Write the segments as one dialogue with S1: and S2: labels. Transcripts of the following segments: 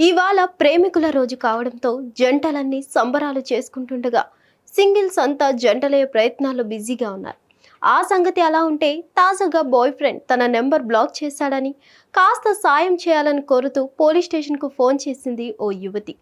S1: ఇవాళ ప్రేమికుల రోజు కావడంతో జంటలన్నీ సంబరాలు చేసుకుంటుండగా సింగిల్స్ అంతా జంటలయ్యే ప్రయత్నాల్లో బిజీగా ఉన్నారు. ఆ సంగతి అలా ఉంటే తాజాగా బాయ్ ఫ్రెండ్ తన నెంబర్ బ్లాక్ చేశాడని కాస్త సాయం చేయాలని కోరుతూ పోలీస్ స్టేషన్కు ఫోన్ చేసింది ఓ యువతి.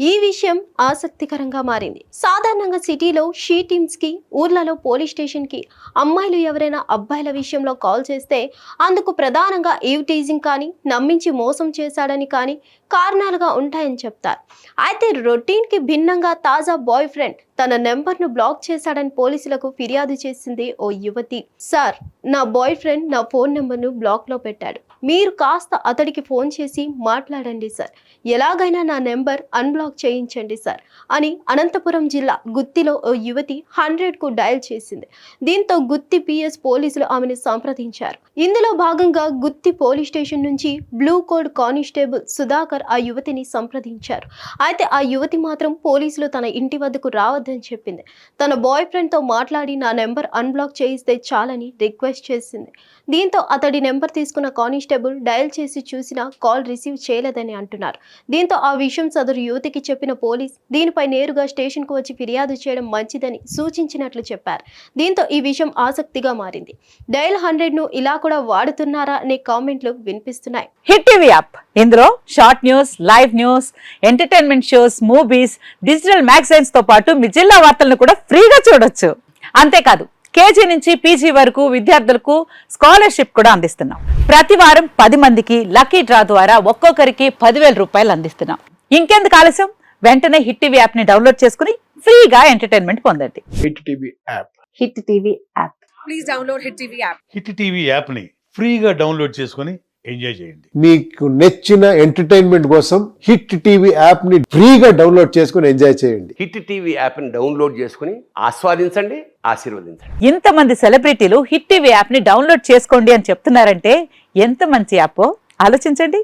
S1: ఈ విషయం ఆసక్తికరంగా మారింది. సాధారణంగా సిటీలో షీ టీమ్స్కి, ఊర్లలో పోలీస్ స్టేషన్కి అమ్మాయిలు ఎవరైనా అబ్బాయిల విషయంలో కాల్ చేస్తే అందుకు ప్రధానంగా ఈవ్ టీజింగ్ కానీ, నమ్మించి మోసం చేశాడని కానీ కారణాలుగా ఉంటాయని చెప్తారు. అయితే రొటీన్కి భిన్నంగా తాజా బాయ్ ఫ్రెండ్ తన నెంబర్ను బ్లాక్ చేశాడని పోలీసులకు ఫిర్యాదు చేసింది ఓ యువతి. సార్, నా బాయ్ ఫ్రెండ్ నా ఫోన్ నెంబర్ను బ్లాక్లో పెట్టాడు. మీరు కాస్త అతడికి ఫోన్ చేసి మాట్లాడండి సార్. ఎలాగైనా నా నెంబర్ అన్బ్లాక్ చేయించండి సార్ అని అనంతపురం జిల్లా గుత్తిలో ఓ యువతి 100కు డయల్ చేసింది. దీంతో గుత్తి పిఎస్ పోలీసులు ఆమెను సంప్రదించారు. ఇందులో భాగంగా గుత్తి పోలీస్ స్టేషన్ నుంచి బ్లూ కోడ్ కానిస్టేబుల్ సుధాకర్ ఆ యువతిని సంప్రదించారు. అయితే ఆ యువతి మాత్రం పోలీసులు తన ఇంటి వద్దకు రావద్దని చెప్పింది. తన బాయ్ ఫ్రెండ్తో మాట్లాడి నా నెంబర్ అన్బ్లాక్ చేయిస్తే చాలని రిక్వెస్ట్ చేసింది. దీంతో అతడి నెంబర్ తీసుకున్న కానిస్టేబుల్ డయల్ చేసి చూసినా కాల్ రిసీవ్ చేయలేదని అంటున్నారు. దీంతో ఆ విషయం సదరు యువతికి చెప్పిన పోలీస్ దీనిపై నేరుగా స్టేషన్కు వచ్చి ఫిర్యాదు చేయడం మంచిదని సూచించినట్లు చెప్పారు. దీంతో ఈ విషయం ఆసక్తిగా మారింది. డయల్ 100ను ఇలా కూడా వాడుతున్నారా అనే కామెంట్లు వినిపిస్తున్నాయి.
S2: హిట్ టీవీ యాప్, ఇందులో short news, live news, entertainment shows, movies, digital magazines తో పాటు మీ జిల్లా వార్తలను కూడా ఫ్రీగా చూడొచ్చు. అంతేకాదు, కేజీ నుంచి పీజీ వరకు విద్యార్థులకు స్కాలర్షిప్ కూడా అందిస్తున్నాం. ప్రతి వారం 10 మందికి లక్కీ డ్రా ద్వారా ఒక్కొక్కరికి 10,000 రూపాయలు అందిస్తున్నాం. ఇంకెందుకు ఆలస్యం, వెంటనే హిట్ టీవీ యాప్ ని డౌన్లోడ్ చేసుకుని ఫ్రీగా ఎంటర్టైన్మెంట్ పొందండి.
S3: Hit TV app.
S2: Hit TV app.
S4: Please download hit TV app.
S5: Hit TV యాప్ని ఫ్రీగా డౌన్లోడ్ చేసుకొని ఎంజాయ్ చేయండి.
S3: మీకు నచ్చిన ఎంటర్టైన్మెంట్ కోసం హిట్ టీవీ యాప్ ని ఫ్రీగా డౌన్లోడ్ చేసుకొని ఎంజాయ్ చేయండి.
S6: హిట్ టీవీ యాప్ని డౌన్లోడ్ చేసుకుని ఆస్వాదించండి, ఆశీర్వదించండి.
S2: ఇంతమంది సెలబ్రిటీలు హిట్ టీవీ యాప్ ని డౌన్లోడ్ చేసుకోండి అని చెప్తున్నారంటే ఎంత మంచి యాప్ ఆలోచించండి.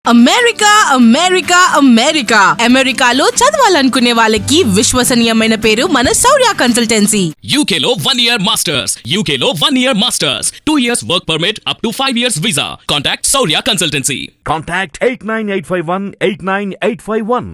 S4: అమెరికా అమెరికా అమెరికా అమెరికాలో చదవాలనుకునే వాళ్ళకి విశ్వసనీయమైన పేరు మన శౌర్య కన్సల్టెన్సీ.
S7: UK లో 1 year masters. UK లో 1 year masters. 2 years work permit up to 5 years visa. Contact Saurya Consultancy.
S8: Contact 89851 89851.